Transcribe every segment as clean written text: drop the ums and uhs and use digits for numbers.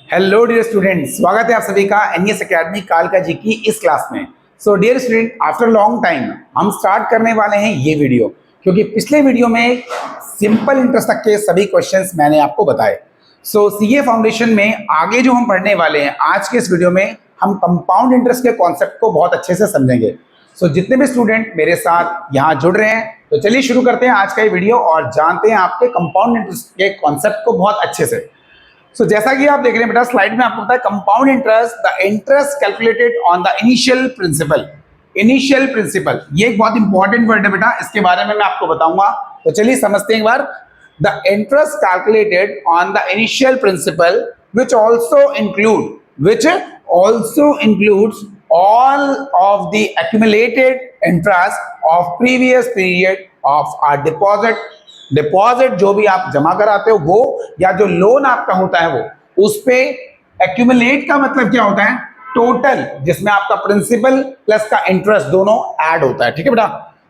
Hello dear student, स्वागत है आप सभी का एनईएस एकेडमी कालका जी की इस क्लास में। So dear student, after long time हम स्टार्ट करने वाले हैं ये वीडियो, क्योंकि पिछले वीडियो में सिंपल इंटरेस्ट तक के सभी क्वेश्चंस मैंने आपको बताए। सो सीए फाउंडेशन में आगे जो हम पढ़ने वाले हैं आज के इस वीडियो में, हम कंपाउंड इंटरेस्ट के कॉन्सेप्ट को बहुत अच्छे से समझेंगे। सो जितने भी स्टूडेंट मेरे साथ यहाँ जुड़ रहे हैं, तो चलिए शुरू करते हैं आज का ये वीडियो और जानते हैं आपके कंपाउंड इंटरेस्ट के कॉन्सेप्ट को बहुत अच्छे से। जैसा कि आप देख रहे हैं बेटा, स्लाइड में आपको पता है compound interest, the interest calculated on the initial principal. Initial principal ये एक बहुत इंपॉर्टेंट वर्ड है बेटा, इसके बारे में मैं आपको बताऊंगा। तो चलिए समझते हैं एक बार। The interest calculated on the initial principal which also includes all of the accumulated interest of previous period of a deposit जो भी आप जमा कराते हो वो, या जो लोन आपका होता है वो, उस पे एक्यूमुलेट का मतलब क्या होता है? टोटल, जिसमें आपका प्रिंसिपल प्लस का इंटरेस्ट दोनों ऐड होता है। ठीक है बेटा।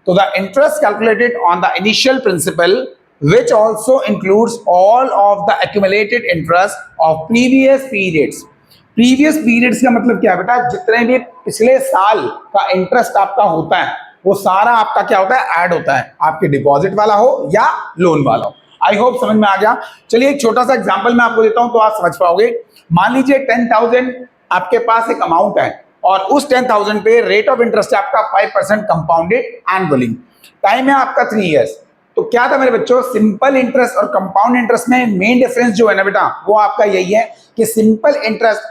तो the interest calculated on the initial principal which also includes all of the accumulated interest of previous periods। Previous periods का मतलब क्या है बेटा? जितने भी पिछले साल का इंटरेस्ट आपका होता है वो सारा आपका क्या होता है? ऐड होता है, आपके डिपॉजिट वाला हो या लोन वाला हो। आई होप समझ में आ गया। चलिए एक छोटा सा एग्जांपल मैं आपको देता हूं तो आप समझ पाओगे। मान लीजिए 10,000 आपके पास एक अमाउंट है और उस 10,000 पे रेट ऑफ इंटरेस्ट है आपका 5% कंपाउंडेड एनुअली। टाइम है आपका 3 इयर्स। तो क्या था मेरे बच्चों, सिंपल इंटरेस्ट और कंपाउंड इंटरेस्ट में मेन डिफरेंस जो है ना बेटा, वो आपका यही है कि सिंपल इंटरेस्ट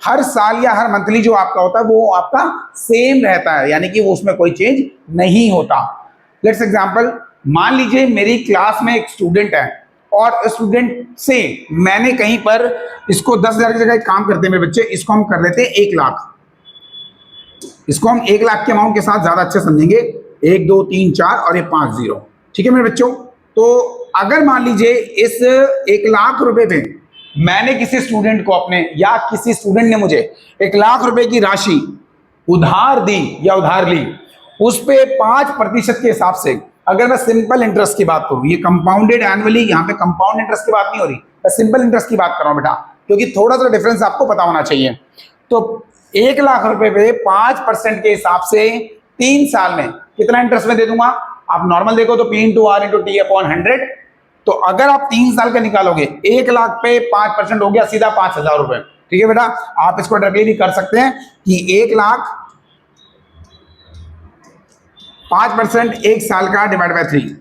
हर साल या हर मंथली जो आपका होता है वो आपका सेम रहता है, यानी कि वो उसमें कोई चेंज नहीं होता। लेट्स एग्जांपल, मान लीजिए मेरी क्लास में एक स्टूडेंट है और स्टूडेंट से मैंने कहीं पर इसको 10,000 की जगह एक काम करते हैं मेरे बच्चे, इसको हम कर लेते हैं 1 लाख। इसको हम 1 लाख के अमाउंट के साथ ज्यादा अच्छे समझेंगे। 1 2 3 4 और ये 5 0। ठीक है मेरे बच्चों। तो अगर मान लीजिए इस 1 लाख रुपए पे मैंने किसी स्टूडेंट को अपने, या किसी स्टूडेंट ने मुझे 1 लाख रुपए की राशि उधार दी या उधार ली, उस पे 5% के हिसाब से अगर मैं सिंपल इंटरेस्ट की बात करूं, ये कंपाउंडेड एनुअली, यहाँ पे कंपाउंड इंटरेस्ट की बात नहीं हो रही, मैं सिंपल इंटरेस्ट की बात कर रहा हूं बेटा, क्योंकि थोड़ा सा डिफरेंस आपको पता होना चाहिए। तो 1 लाख रुपए पे 5% के हिसाब से 3 साल में कितना इंटरेस्ट में दे दूंगा? आप नॉर्मल देखो तो P into R into T upon 100। तो अगर आप 3 साल का निकालोगे, 1 लाख पे 5% हो गया सीधा 5,000 रुपए। ठीक है बेटा। आप इसको डायरेक्टली भी कर सकते हैं कि 1 लाख 5% 1 साल का divide by 3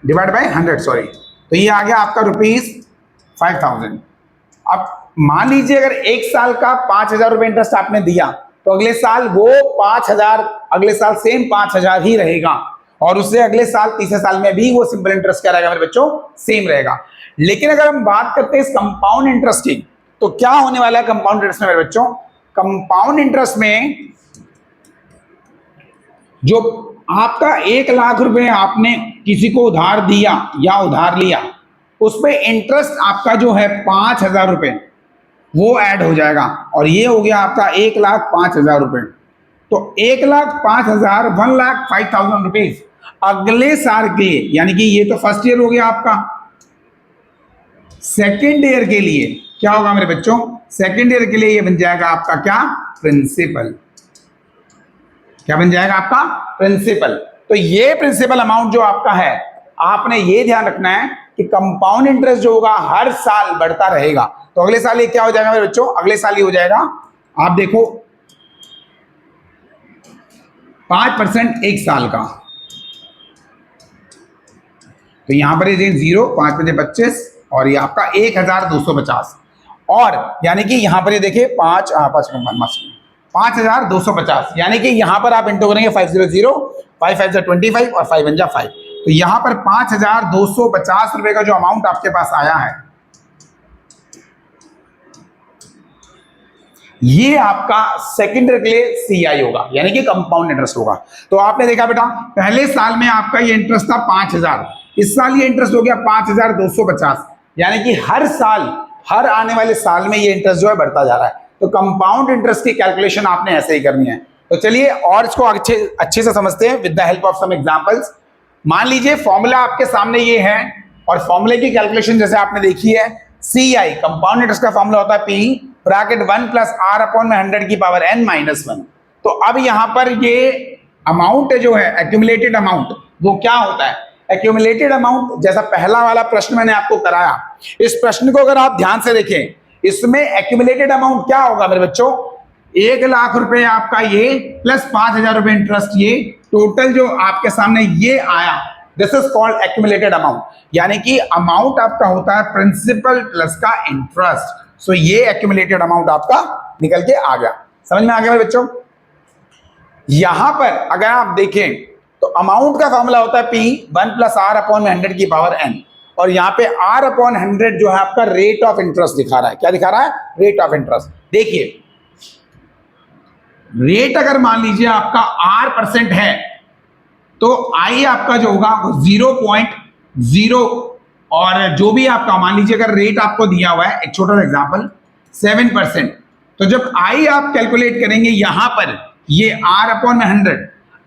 divide by 100, sorry. तो ये आ गया आपका ₹5,000। अब मान लीजिए अगर 1 साल का 5,000 रुपए इंटरेस्ट आपने दिया, तो अगले साल वो 5,000, अगले साल सेम 5,000 ही रहेगा, और उससे अगले साल तीसरे साल में भी वो सिंपल इंटरेस्ट क्या रहेगा मेरे बच्चों? सेम रहेगा। लेकिन अगर हम बात करते हैं इस कंपाउंड इंटरेस्ट की, तो क्या होने वाला है कंपाउंड इंटरेस्ट में मेरे बच्चों? कंपाउंड इंटरेस्ट में जो आपका 1 लाख रुपए आपने किसी को उधार दिया या उधार लिया, उस पे इंटरेस्ट आपका जो है 5,000 रुपए वो ऐड हो जाएगा, और ये हो गया आपका 1,05,000 रुपए। तो 1,05,000 1,05,000 रुपीज अगले साल के लिए, यानी कि ये तो फर्स्ट ईयर हो गया आपका। सेकेंड ईयर के लिए क्या होगा मेरे बच्चों? सेकेंड ईयर के लिए ये बन जाएगा आपका क्या? प्रिंसिपल। क्या बन जाएगा आपका? प्रिंसिपल। तो ये प्रिंसिपल अमाउंट जो आपका है, आपने ये ध्यान रखना है कि कंपाउंड इंटरेस्ट जो होगा हर साल बढ़ता रहेगा। तो अगले साल ये क्या हो जाएगा मेरे बच्चों? अगले साल ये हो जाएगा, आप देखो, 5% 1 साल का। तो यहां पर ये 0, 5 × 25, और ये आपका 1,250, और यानी कि यहां पर ये देखिए 5,250, यानी कि यहां पर आप इंटू करेंगे 500, 5 5 25 और 5 1 5। तो यहां पर 5,250 रुपए का जो अमाउंट आपके पास आया है, ये आपका सेकेंड ईयर के लिए CI होगा, यानी कि कंपाउंड इंटरेस्ट होगा। तो आपने देखा बेटा, पहले साल में आपका ये इंटरेस्ट था 5,000, इस साल ये इंटरेस्ट हो गया 5,250, यानी कि हर साल, हर आने वाले साल में ये इंटरेस्ट जो है बढ़ता जा रहा है। तो कंपाउंड इंटरेस्ट की कैलकुलेशन आपने ऐसे ही करनी है। तो चलिए और इसको अच्छे से समझते हैं with the help of some examples. मान लीजिए फॉर्मूला आपके सामने ये है, और फॉर्मूले की कैलकुलेशन जैसे आपने देखी है, CI कंपाउंड इंटरेस्ट का फॉर्मूला होता है P bracket 1 plus R upon में 100 की पावर n माइनस 1। तो अब यहां पर ये अमाउंट जो है एक्यूमुलेटेड अमाउंट वो क्या होता है? एक्यूमुलेटेड अमाउंट जैसा पहला वाला प्रश्न मैंने आपको कराया, इस प्रश्न को अगर आप ध्यान से देखें, इसमें एक्यूमुलेटेड अमाउंट क्या होगा मेरे बच्चों? 1,00,000 रुपए आपका ये प्लस 5,000 रुपए इंटरेस्ट, ये टोटल जो आपके सामने ये आया, this is called accumulated amount. यानी कि अमाउंट आपका होता है प्रिंसिपल प्लस का इंटरेस्ट। सो ये एक्यूमुलेटेड अमाउंट आपका निकल के आ गया। समझ में आ गया मेरे बच्चों? यहां पर अगर आप देखें तो अमाउंट का फॉर्मूला होता है P 1 प्लस R अपॉन में 100 की पावर n, और यहां पे R अपॉन 100 जो है आपका रेट ऑफ इंटरेस्ट दिखा रहा है। क्या दिखा रहा है? Rate of interest. देखिए रेट अगर मान लीजिए आपका R% है तो I आपका जो होगा वो 0.0, और जो भी आपका मान लीजिए अगर रेट आपको दिया हुआ है, एक छोटा सा एग्जांपल 7%, तो जब I आप कैलकुलेट करेंगे यहां पर ये R अपॉन में 100,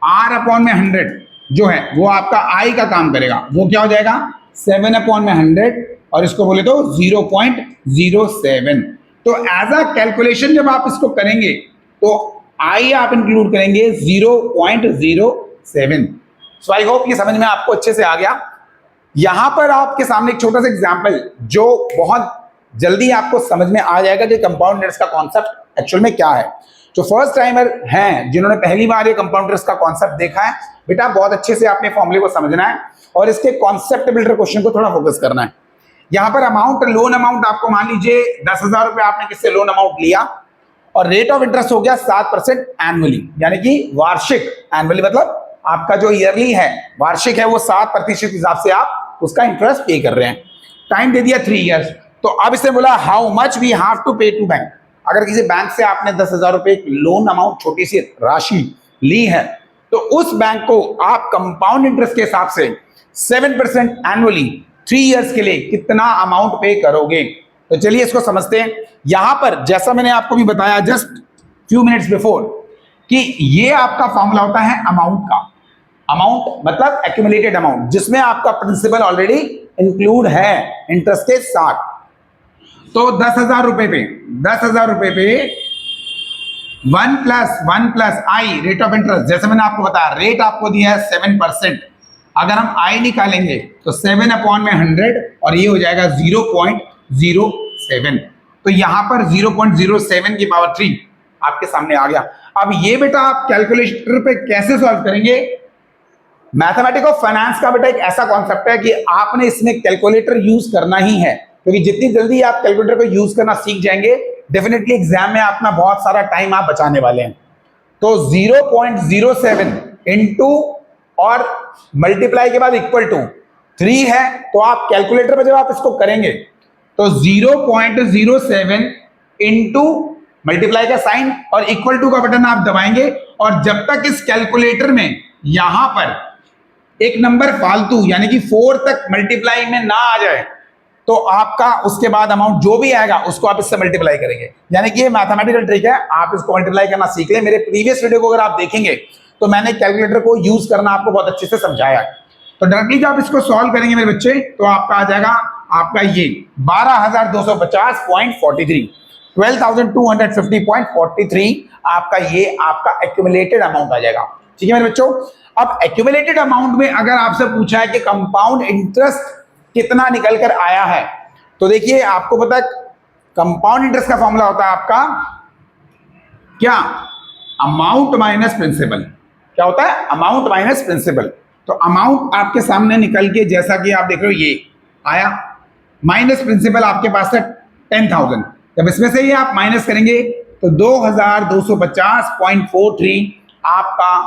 R अपॉन में 100 जो है वो आपका I का काम करेगा, वो क्या हो जाएगा 7 अपॉन में 100, और इसको बोले तो 0.07। तो एज अ कैलकुलेशन जब आप इसको करेंगे तो I आप इंक्लूड करेंगे 0.07। सो आई होप ये समझ में आपको अच्छे से आ गया। यहां पर आपके सामने एक छोटा सा एग्जांपल जो बहुत जल्दी आपको समझ में आ जाएगा कि कंपाउंड इंटरेस्ट का कॉन्सेप्ट एक्चुअल में क्या है। जो फर्स्ट टाइमर हैं जिन्होंने पहली बार ये कंपाउंड इंटरेस्ट का कॉन्सेप्ट देखा है, बेटा बहुत अच्छे से आपने फॉर्मूले को समझना है और इसके कॉन्सेप्ट बिल्डर क्वेश्चन को थोड़ा फोकस करना है। यहां पर अमाउंट, लोन अमाउंट आपको मान लीजिए 10,000 रुपए आपने किससे लोन अमाउंट लिया, और रेट ऑफ इंटरेस्ट हो गया 7% एनुअली, यानी कि वार्षिक। एनुअली मतलब आपका जो ईयरली है, वार्षिक है, वो 7% हिसाब से आप उसका इंटरेस्ट पे कर रहे हैं। टाइम दे दिया 3 इयर्स। तो अब इसने बोला how much we have to pay to bank. अगर किसी बैंक से आपने 10,000 रुपए लोन अमाउंट, छोटी सी राशि ली है, तो उस बैंक को आप कंपाउंड इंटरेस्ट के हिसाब से 7% एनुअली 3 इयर्स के लिए कितना अमाउंट पे करोगे। तो चलिए इसको समझते हैं। यहां पर जैसा मैंने आपको भी बताया जस्ट फ्यू मिनट्स बिफोर कि ये आपका फॉर्मूला होता है अमाउंट का। अमाउंट मतलब एक्यूमुलेटेड अमाउंट, जिसमें आपका प्रिंसिपल ऑलरेडी इंक्लूड है इंटरेस्ट के साथ। तो 10,000 रुपए पे 1 plus I rate of interest, जैसे मैंने आपको बताया रेट आपको दिया है 7%। अगर हम I निकालेंगे तो 7 अपॉन में 100, और ये हो जाएगा 0.07। तो यहां पर 0.07 की पावर 3 आपके सामने आ गया। अब ये बेटा आप कैलकुलेटर पे कैसे सॉल्व करेंगे? मैथमेटिक्स ऑफ फाइनेंस का बेटा एक ऐसा कॉन्सेप्ट है कि आपने इसमें कैलकुलेटर यूज करना ही है, क्योंकि जितनी जल्दी आप कैलकुलेटर को यूज करना सीख जाएंगे, डेफिनेटली एग्जाम में अपना बहुत सारा टाइम आप बचाने वाले हैं। तो 0.07 इंटू और मल्टीप्लाई के बाद इक्वल टू 3 है, तो आप कैलकुलेटर पर जब आप इसको करेंगे तो 0.07 इंटू मल्टीप्लाई का साइन और इक्वल टू का बटन आप दबाएंगे, और जब तक इस कैलकुलेटर में यहां पर एक नंबर फालतू यानी कि 4 तक मल्टीप्लाई में ना आ जाए, तो आपका उसके बाद अमाउंट जो भी आएगा उसको आप इससे मल्टीप्लाई करेंगे। यानी कि ये मैथमेटिकल ट्रिक है, आप इसको मल्टीप्लाई करना सीख लें। मेरे प्रीवियस वीडियो को अगर आप देखेंगे तो मैंने कैलकुलेटर को यूज करना आपको बहुत अच्छे से समझाया है। तो डायरेक्टली जब आप इसको सॉल्व करेंगे मेरे बच्चे, तो आपका आ जाएगा आपका ये 12,250.43, 12,250.43 आपका ये आपका एक्यूमुलेटेड अमाउंट आ जाएगा। ठीक है मेरे बच्चों। अब एक्यूमुलेटेड अमाउंट में अगर आपसे पूछा है कि कंपाउंड इंटरेस्ट कितना निकल कर आया है, तो देखिए आपको पता है कंपाउंड इंटरेस्ट का फॉर्मूला होता है आपका क्या? Amount minus principal. क्या होता है? Amount minus principal. तो अमाउंट आपके सामने निकल के जैसा कि आप देख रहे हो ये आया, माइनस प्रिंसिपल आपके पास है 10,000। जब इसमें से ये आप माइनस करेंगे तो 2,250.43 आपका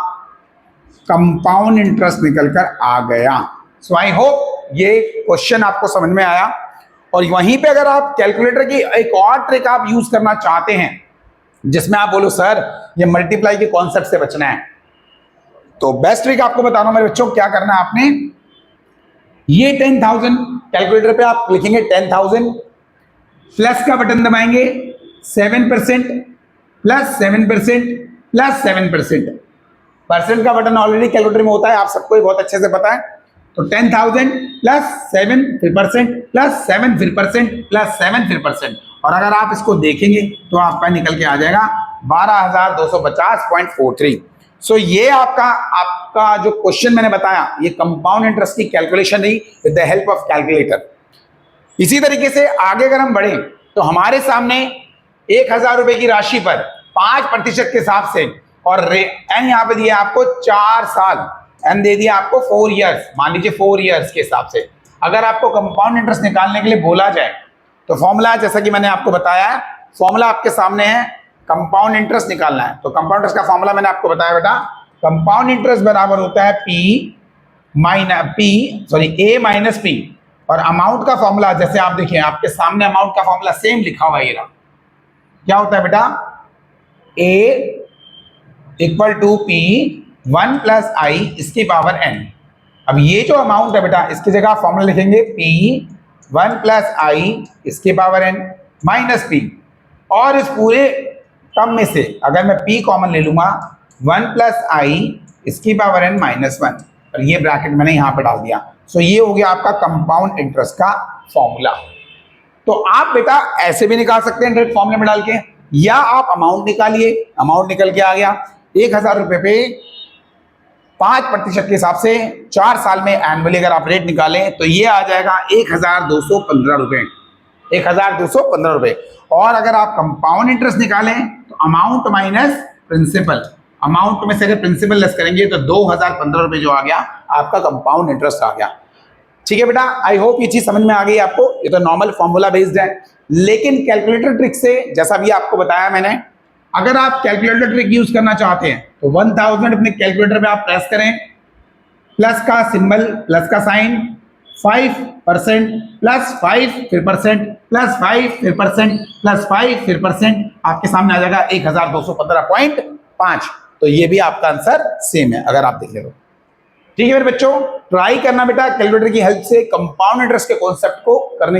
कंपाउंड इंटरेस्ट निकल कर आ गया। सो आई होप ये क्वेश्चन आपको समझ में आया। और वहीं पे अगर आप कैलकुलेटर की एक और ट्रिक आप यूज करना चाहते हैं जिसमें आप बोलो सर ये मल्टीप्लाई के कॉन्सेप्ट से बचना है, तो बेस्ट ट्रिक आपको बता रहा हूं मेरे बच्चों। क्या करना है आपने, ये 10,000 कैलकुलेटर पे आप लिखेंगे 10,000, प्लस का बटन दबाएंगे 7% प्लस 7% प्लस 7%। परसेंट का बटन ऑलरेडी कैलकुलेटर में होता है, आप सबको बहुत अच्छे से पता है। तो 10,000 प्लस 7 फिर परसेंट प्लस 7 फिर परसेंट प्लस 7 फिर परसेंट, और अगर आप इसको देखेंगे तो आपका निकल के आ जाएगा 12,250.43। सो ये आपका जो क्वेश्चन मैंने बताया ये कंपाउंड इंटरेस्ट की कैलकुलेशन रही with the help of calculator. इसी तरीके से आगे अगर हम बढ़े तो हमारे सामने 1,000 रुपए की राशि पर 5% के हिसाब से, और एन यहाँ पे दिया आपको 4 साल, एन दे दिया आपको 4 इयर्स, मान लीजिए 4 इयर्स के हिसाब से। अगर आपको कंपाउंड इंटरेस्ट निकालने के लिए बोला जाए तो फॉर्मूला जैसा कि मैंने आपको बताया है, फॉर्मूला आपके सामने है, कंपाउंड इंटरेस्ट निकालना है तो कंपाउंड इंटरेस्ट का फॉर्मूला मैंने आपको बताया बेटा, कंपाउंड इंटरेस्ट बराबर होता है ए माइनस पी, और अमाउंट का फॉर्मूला जैसे आप देखिए आपके सामने अमाउंट का फॉर्मूला सेम लिखा हुआ है, क्या होता है बेटा, ए इक्वल टू पी 1 प्लस आई इसकी पावर एन। अब ये जो अमाउंट है बेटा इसकी जगह फॉर्मूला लिखेंगे पी 1 प्लस आई इसकी पावर एन माइनस पी, और इस पूरे टर्म में से अगर मैं पी कॉमन ले लूंगा 1 प्लस आई इसकी पावर एन माइनस 1, और ये ब्रैकेट मैंने यहां पे डाल दिया। सो ये हो गया आपका कंपाउंड इंटरेस्ट का फॉर्मूला। तो आप बेटा ऐसे भी निकाल सकते हैं डायरेक्ट फॉर्मूले में डाल के, या आप अमाउंट निकालिए, अमाउंट निकल के आ गया 1,000 रुपए पे 5% के हिसाब से 4 साल में एनुअली अगर आप रेट निकालें तो ये आ जाएगा 1,215 रुपए, 1,215 रुपए। और अगर आप कंपाउंड इंटरेस्ट निकालें तो अमाउंट माइनस प्रिंसिपल, अमाउंट में से अगर प्रिंसिपल लेस करेंगे तो 2,015 रुपए जो आ गया आपका कंपाउंड इंटरेस्ट आ गया। ठीक है बेटा, आई होप ये चीज समझ में आ गई आपको। ये तो नॉर्मल फॉर्मूला बेस्ड है, लेकिन कैलकुलेटर ट्रिक से जैसा भी आपको बताया मैंने, अगर आप कैलकुलेटर ट्रिक यूज करना चाहते हैं तो 1000 अपने कैलकुलेटर पे आप प्रेस करें, प्लस का सिंबल, प्लस का साइन, 5% प्लस 5 फिर परसेंट प्लस 5 फिर परसेंट प्लस 5 फिर परसेंट, आपके सामने आ जाएगा 1,215.5। तो ये भी आपका आंसर सेम है अगर आप देख ले तो। ठीक है मेरे बच्चों, ट्राई करना बेटा कैलकुलेटर की हेल्प से कंपाउंड इंटरेस्ट के कॉन्सेप्ट को करने,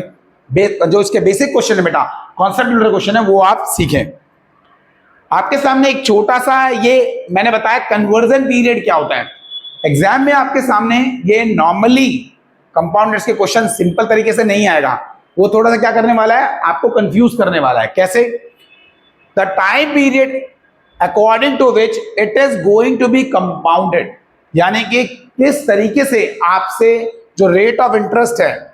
जो इसके बेसिक क्वेश्चन है बेटा, कॉन्सेप्ट क्वेश्चन है, वो आप सीखें। आपके सामने एक छोटा सा ये मैंने बताया कन्वर्जन पीरियड क्या होता है। एग्जाम में आपके सामने ये नॉर्मली कंपाउंड इंटरेस्ट के क्वेश्चन सिंपल तरीके से नहीं आएगा, वो थोड़ा सा क्या करने वाला है, आपको कंफ्यूज करने वाला है। कैसे? The time period according to which it is going to be compounded, यानी कि किस तरीके से आपसे जो रेट ऑफ इंटरेस्ट है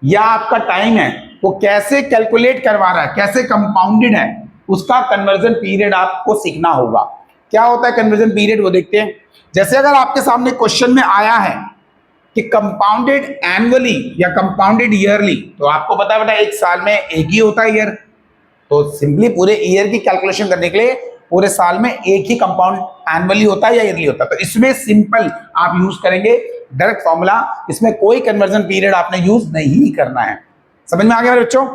या आपका टाइम है वो कैसे कैलकुलेट करवा रहा है, कैसे कंपाउंडेड है, उसका कन्वर्जन पीरियड आपको सीखना होगा। क्या होता है कन्वर्जन पीरियड, वो देखते हैं। जैसे अगर आपके सामने क्वेश्चन में आया है कि कंपाउंडेड एनुअली या कंपाउंडेड ईयरली, तो आपको पता है बेटा एक साल में एक ही होता है ईयर, तो सिंपली पूरे ईयर की कैलकुलेशन करने के लिए पूरे साल में एक ही कंपाउंड एनुअली होता है या ईयरली होता है। तो इसमें सिंपल आप यूज करेंगे डायरेक्ट फॉर्मूला, इसमें कोई कन्वर्जन पीरियड आपने यूज नहीं करना है। समझ में आ गया मेरे बच्चों?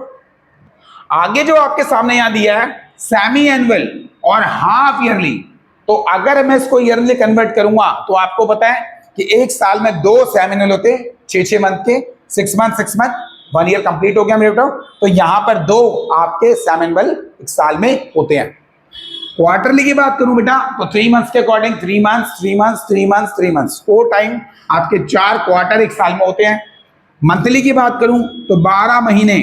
आगे जो आपके सामने यहां दिया है सेमी एनुअल और हाफ ईयरली, तो अगर मैं इसको ईयरली कन्वर्ट करूंगा तो आपको पता है कि एक साल में 2 सेमी एनुअल होते हैं, 6 मंथ के, 6 मंथ 1 ईयर कंप्लीट हो गया मेरे बेटा। तो यहां पर 2 आपके सेमी एनुअल एक साल में होते हैं। क्वार्टरली की बात करूं बेटा तो 3 मंथ्स के according 3 months 3 months 3 months 3 months 4 time आपके 4 क्वार्टर एक साल में होते हैं। मंथली की बात करूं तो 12 महीने,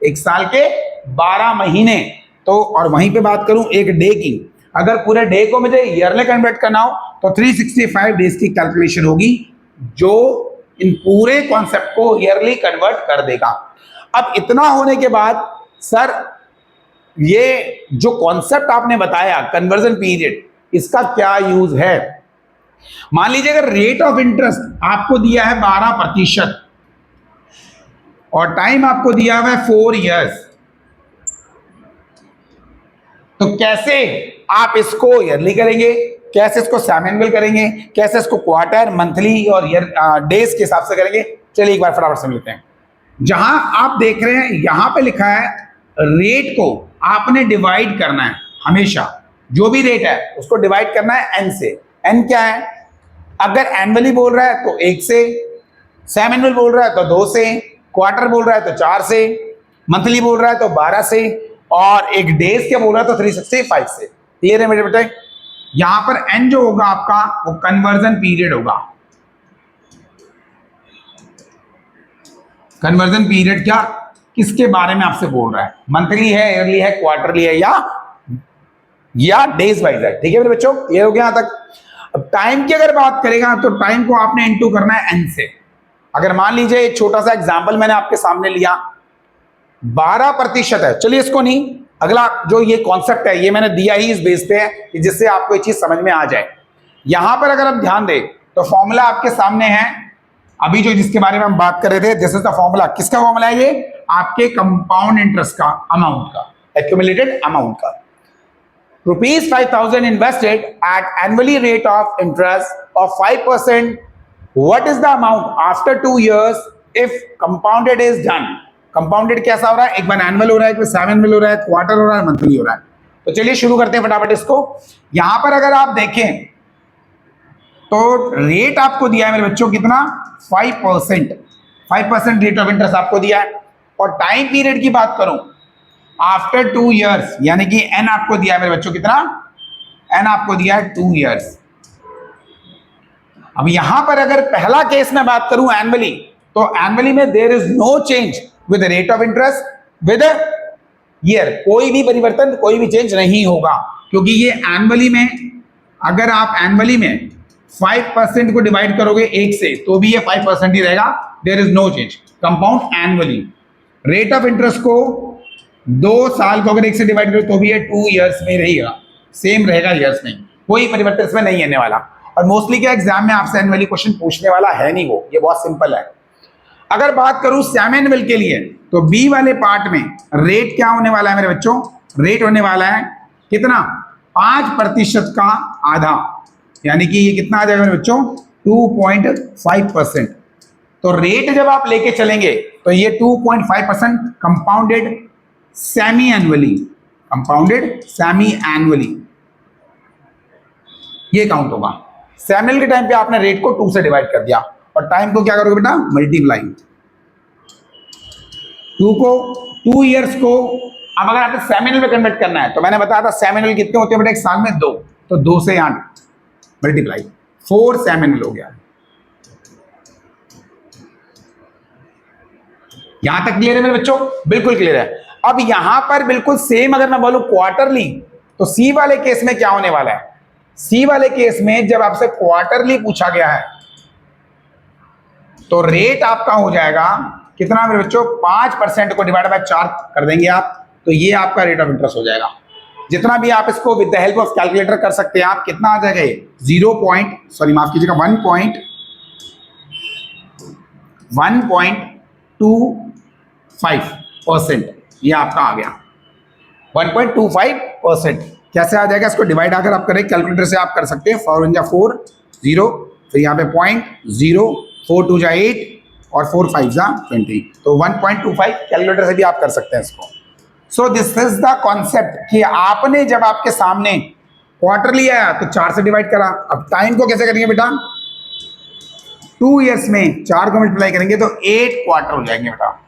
एक साल के 12 महीने। तो और वहीं पे बात करूं एक डे की, अगर पूरे डे को मुझे ईयरली कन्वर्ट करना हो तो 365 डेज की कैलकुलेशन होगी, जो इन पूरे कॉन्सेप्ट को ईयरली कन्वर्ट कर देगा। अब इतना होने के बाद सर ये जो कॉन्सेप्ट आपने बताया कन्वर्जन पीरियड, इसका क्या यूज है? मान लीजिए अगर रेट ऑफ इंटरेस्ट आपको दिया है 12% और टाइम आपको दिया हुआ है 4 इयर्स, तो कैसे आप इसको ईयरली करेंगे, कैसे इसको सेमी एनुअल करेंगे, कैसे इसको क्वार्टर, मंथली और ईयर डेज के हिसाब से करेंगे? चलिए एक बार फटाफट समझ लेते हैं। जहां आप देख रहे हैं यहां पे लिखा है रेट को आपने डिवाइड करना है, हमेशा जो भी रेट है उसको डिवाइड करना है एन से। एन क्या है? अगर एनुअली बोल रहा है तो 1 से, सेमी एनुअल बोल रहा है तो 2 से, क्वार्टर बोल रहा है तो 4 से, मंथली बोल रहा है तो 12 से, और एक डेज के बोल रहा है तो 365 से। क्लियर है मेरे बेटे? यहां पर एन जो होगा आपका वो कन्वर्जन पीरियड होगा। कन्वर्जन पीरियड क्या किसके बारे में आपसे बोल रहा है, मंथली है, ईयरली है, क्वार्टरली है या डेज वाइज है। ठीक है मेरे बच्चों, ये हो गया यहां तक। अब टाइम की अगर बात करेगा तो टाइम को आपने इनटू करना है एन से। अगर मान लीजिए एक छोटा सा एग्जांपल मैंने आपके सामने लिया, 12% है, चलिए इसको नहीं, अगला जो ये कॉन्सेप्ट है ये मैंने दिया ही इस बेस पे है कि जिससे आपको ये चीज समझ में आ जाए। यहां पर अगर हम ध्यान दें तो फॉर्मूला आपके सामने है, अभी जो जिसके बारे में हम बात कर रहे थे, दिस इज द फॉर्मूला। किसका फॉर्मूला है ये? आपके कंपाउंड इंटरेस्ट का, अमाउंट का, एक्यूमुलेटेड अमाउंट का। Rupees 5,000 invested eight annually rate of interest of 5%, what is the amount after 2 years if compounded is done. Compounded कैसा हो रहा है? एक बार एनुअल हो रहा है, एक बार सेमेनल हो रहा है, क्वार्टर हो रहा है, मंथली हो रहा है। तो चलिए शुरू करते हैं फटाफट इसको। यहां पर अगर आप देखें तो रेट आपको दिया है मेरे बच्चों कितना? 5%। 5% रेट ऑफ इंटरेस्ट आपको दिया है। और टाइम पीरियड की बात करूं, आफ्टर 2 years, यानी कि एन आपको दिया है मेरे बच्चों कितना? एन आपको दिया है 2 years। अब यहां पर अगर पहला केस में बात करूं एनुअली, तो एनुअली में there is no change with rate of interest with year, कोई भी परिवर्तन, कोई भी चेंज नहीं होगा, क्योंकि ये एनुअली में, अगर आप एनुअली में 5% को डिवाइड करोगे 1 से तो भी ये 5% ही रहेगा, there is no change. Compound annually rate of interest को 2 साल को अगर 1 से डिवाइड करो तो भी ये 2 years में रहेगा, सेम रहेगा ईयर्स में, कोई परिवर्तन इसमें नहीं आने वाला। और मोस्टली क्या एग्जाम में आपसे एनुअली क्वेश्चन पूछने वाला है नहीं, वो ये बहुत सिंपल है। अगर बात करूं सेमी एनुअल के लिए, तो बी वाले पार्ट में रेट क्या होने वाला है मेरे बच्चों? रेट होने वाला है कितना? 5% का आधा, यानी कि ये कितना आ जाएगा मेरे बच्चों? 2.5%। तो रेट जब आप लेके चलेंगे तो ये 2.5% compounded semi annually, compounded semi annually ये काउंट होगा। सेमिनल के टाइम पे आपने रेट को 2 से डिवाइड कर दिया और टाइम को क्या करोगे बेटा? मल्टीप्लाई। 2 को 2 years को, अब अगर आपने सेमिनल में कन्वर्ट करना है तो मैंने बताया था सेमिनल कितने होते हैं बेटा एक साल में? 2, तो 2 से 8 मल्टीप्लाई, 4 सेमिनल हो गया। यहां तक क्लियर है मेरे बच्चों? बिल्कुल क्लियर है। अब यहां पर बिल्कुल सेम अगर मैं बोलूं क्वार्टरली, तो सी वाले केस में क्या होने वाला है? सी वाले केस में जब आपसे क्वार्टरली पूछा गया है तो रेट आपका हो जाएगा कितना मेरे बच्चों? 5% को डिवाइड बाय 4 कर देंगे आप, तो ये आपका रेट ऑफ इंटरेस्ट हो जाएगा। जितना भी आप इसको with the help of calculator कर सकते हैं, आप कितना आ जाएगा ये? 1.25% ये आपका आ गया। 1.25% कैसे आ जाएगा? इसको डिवाइड अगर आप करें कैलकुलेटर से आप कर सकते हैं। 4 × 4 0, फिर यहाँ पे 0.0, 4 2 जा 8 और 4 5 जा 20, तो 1.25 कैलकुलेटर से भी आप कर सकते हैं इसको। So this is the concept कि आपने जब आपके सामने क्वार्टरली आया तो 4 से डिवाइड करा। अब टाइम को कैसे करेंगे बेटा? 2 years में 4 को मल्टीप्लाई करेंगे तो 8 क्वार्टर हो जाएंगे बेटा।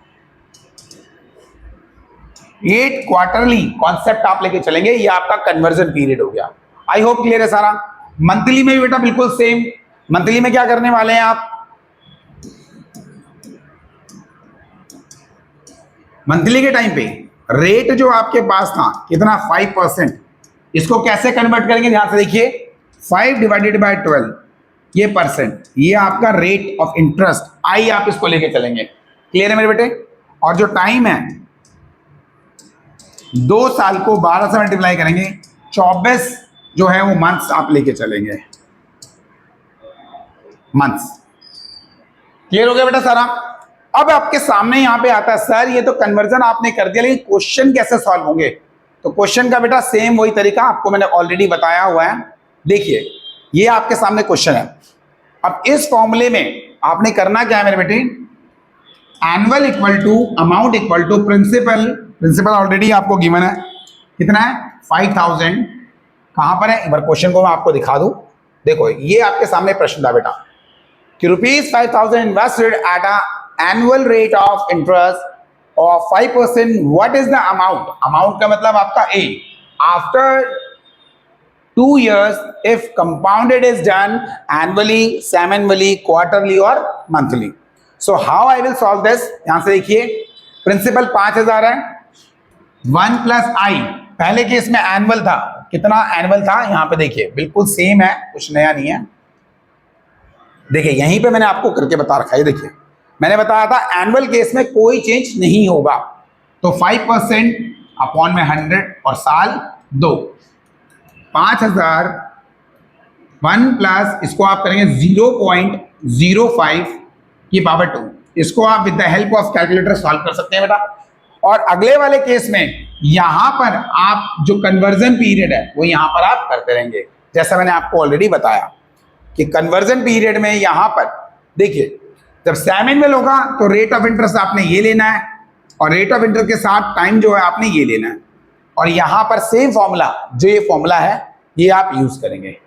8 क्वार्टरली कॉन्सेप्ट आप लेके चलेंगे, ये आपका कन्वर्जन पीरियड हो गया। आई होप क्लियर है सारा। मंथली में भी बेटा बिल्कुल सेम। मंथली में क्या करने वाले हैं आप? मंथली के टाइम पे रेट जो आपके पास था कितना? 5%, इसको कैसे कन्वर्ट करेंगे? ध्यान से देखिए, 5 डिवाइडेड बाय 12 ये परसेंट, ये आपका रेट ऑफ इंटरेस्ट आई आप इसको लेके चलेंगे। क्लियर है मेरे बेटे? और जो टाइम है 2 साल को 12 से मल्टीप्लाई करेंगे, 24 जो है वो मंथ्स आप लेके चलेंगे, मंथ्स। क्लियर हो गया बेटा सारा? अब आपके सामने यहां पे आता है सर ये तो कन्वर्जन आपने कर दिया, लेकिन क्वेश्चन कैसे सॉल्व होंगे? तो क्वेश्चन का बेटा सेम वही तरीका आपको मैंने ऑलरेडी बताया हुआ है। देखिए ये आपके सामने क्वेश्चन है। अब इस फॉर्मूले में आपने करना क्या है मेरे बेटे? Annual equal to amount equal to principal. Principal already आपको गिवन है, कितना है? 5,000। कहां पर है? एक बार क्वेश्चन को मैं आपको दिखा दूं। देखो ये आपके सामने प्रश्न था बेटा कि ₹5,000 invested at a annual rate of interest of 5%, what is the amount? Amount का मतलब आपका A. After 2 years if compounded is done annually, semi-annually, quarterly और monthly। So how I will solve this, यहां से देखिए प्रिंसिपल 5000 है, 1 plus आई, पहले case में एनुअल था, कितना एनुअल था, यहां पे देखिए बिल्कुल सेम है, कुछ नया नहीं है। देखिए यहीं पे मैंने आपको करके बता रखा है, देखिए मैंने बताया था एनुअल केस में कोई चेंज नहीं होगा, तो 5% अपॉन में 100 और साल 2, 5000 1 प्लस इसको आप करेंगे 0.05 की पावर 2, इसको आप with the help of calculator solve कर सकते हैं बेटा। और अगले वाले केस में यहां पर आप जो कन्वर्जन पीरियड है वो यहां पर आप करते रहेंगे, जैसा मैंने आपको ऑलरेडी बताया कि कन्वर्जन पीरियड में यहां पर देखिए जब सेम एनुअल होगा तो रेट ऑफ इंटरेस्ट आपने ये लेना है और रेट ऑफ इंटरेस्ट के साथ टाइम जो है आपने ये लेना है, और यहां पर सेम फॉर्मूला जो ये फॉर्मूला है ये आप यूज करेंगे।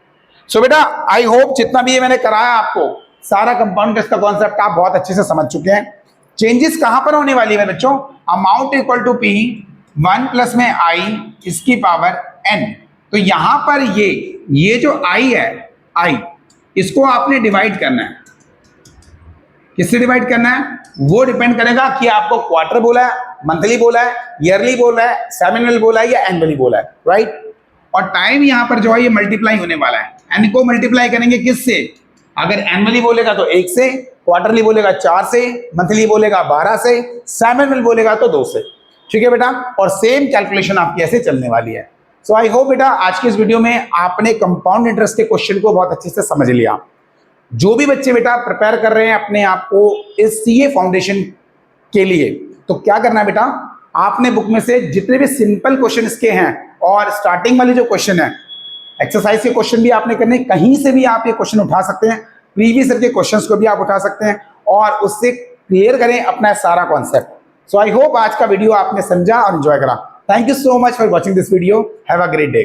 सो बेटा आई होप जितना भी ये मैंने कराया आपको सारा कंपाउंड इंटरेस्ट का कॉन्सेप्ट आप बहुत अच्छे से समझ चुके हैं। चेंजेस कहां पर होने वाली है बच्चों, amount equal to P 1 plus में आई इसकी पावर n, तो यहां पर ये जो आई है, आई इसको आपने डिवाइड करना है, किससे डिवाइड करना है, वो डिपेंड करेगा कि आपको क्वार्टर बोला है, मंथली बोला है, ईयरली बोला है, सेमिनल बोला है या एनुअली बोला है, राइट। और टाइम यहां पर जो है ये मल्टीप्लाई होने वाला है, एन को मल्टीप्लाई करेंगे किससे, अगर एनुअली बोलेगा तो 1 से, क्वार्टरली बोलेगा 4 से, मंथली बोलेगा 12 से, सेमिनल बोलेगा तो 2 से, ठीक है बेटा। और सेम कैलकुलेशन आपकी ऐसे चलने वाली है। सो आई होप बेटा आज के इस वीडियो में आपने कंपाउंड इंटरेस्ट के क्वेश्चन को बहुत अच्छे से समझ लिया। जो भी बच्चे बेटा प्रिपेयर कर रहे हैं अपने आप को इस सीए फाउंडेशन के लिए, तो क्या करना है बेटा, आपने बुक में से जितने भी सिंपल क्वेश्चन इसके हैं और स्टार्टिंग वाले जो क्वेश्चन है एक्सरसाइज के क्वेश्चन भी आपने करने, कहीं से भी आप ये क्वेश्चन उठा सकते हैं, प्रीवियस ईयर के क्वेश्चंस को भी आप उठा सकते हैं और उससे क्लियर करें अपना सारा कॉन्सेप्ट। सो आई होप आज का वीडियो आपने समझा और एंजॉय करा। Thank you so much for watching this video, have a great day.